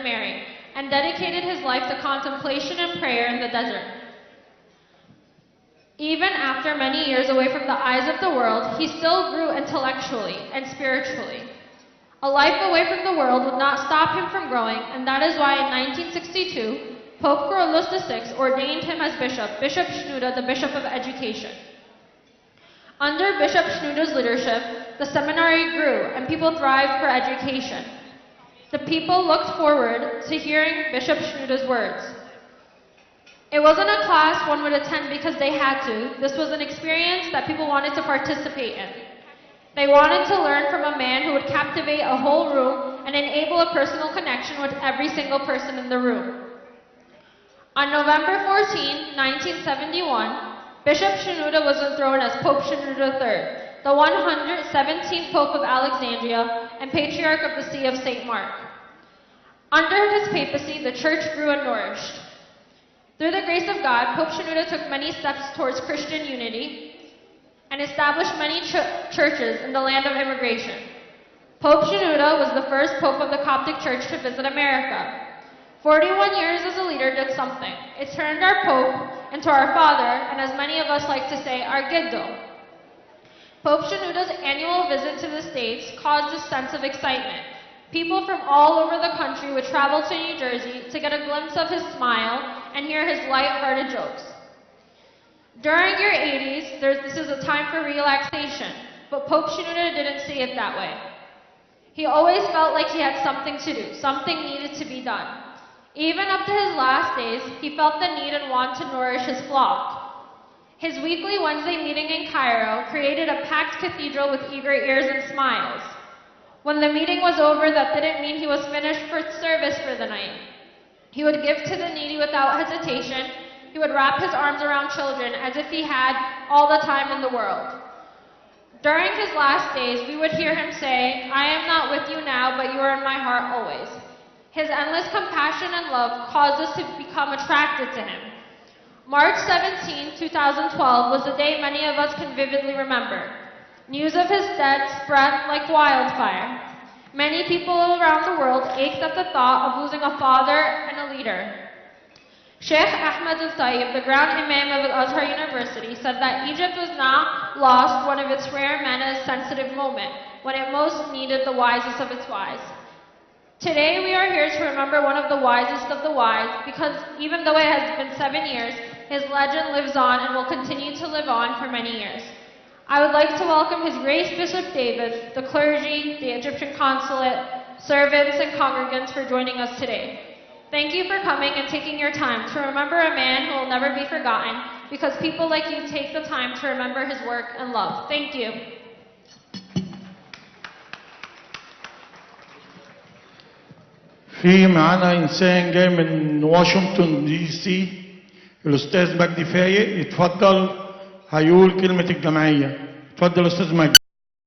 Mary, and dedicated his life to contemplation and prayer in the desert. Even after many years away from the eyes of the world, he still grew intellectually and spiritually. A life away from the world would not stop him from growing, and that is why in 1962, Pope Carlos VI ordained him as bishop, Bishop Shunudة, the Bishop of Education. Under Bishop Shunudah's leadership, the seminary grew and people thrived for education. The people looked forward to hearing Bishop Shunudah's words. It wasn't a class one would attend because they had to. This was an experience that people wanted to participate in. They wanted to learn from a man who would captivate a whole room and enable a personal connection with every single person in the room. On November 14, 1971, Bishop Shunudة was enthroned as Pope Shunudة III, the 117th Pope of Alexandria and Patriarch of the See of St. Mark. Under his papacy, the church grew and nourished. Through the grace of God, Pope Shunudة took many steps towards Christian unity and established many churches in the land of immigration. Pope Shunudة was the first Pope of the Coptic Church to visit America. 41 years as a leader did something. It turned our Pope into our father, and as many of us like to say, our Giddo. Pope Shunudah's annual visit to the States caused a sense of excitement. People from all over the country would travel to New Jersey to get a glimpse of his smile and hear his light-hearted jokes. During your 80s, this is a time for relaxation, but Pope Shunudة didn't see it that way. He always felt like he had something to do, something needed to be done. Even up to his last days, he felt the need and want to nourish his flock. His weekly Wednesday meeting in Cairo created a packed cathedral with eager ears and smiles. When the meeting was over, that didn't mean he was finished for service for the night. He would give to the needy without hesitation. He would wrap his arms around children as if he had all the time in the world. During his last days, we would hear him say, "I am not with you now, but you are in my heart always." His endless compassion and love caused us to become attracted to him. March 17, 2012 was a day many of us can vividly remember. News of his death spread like wildfire. Many people around the world ached at the thought of losing a father and a leader. Sheikh Ahmed al-Tayyib, the Grand Imam of Al-Azhar University, said that Egypt was now lost one of its rare men at a sensitive moment, when it most needed the wisest of its wise. Today we are here to remember one of the wisest of the wise, because even though it has been 7 years, his legend lives on and will continue to live on for many years. I would like to welcome His Grace Bishop David, the clergy, the Egyptian consulate, servants, and congregants for joining us today. Thank you for coming and taking your time to remember a man who will never be forgotten, because people like you take the time to remember his work and love. Thank you. في معانا إنسان جاي من واشنطن دي سي، الأستاذ مجدي فايق. يتفضل هيقول كلمة الجمعية. اتفضل أستاذ مجدي.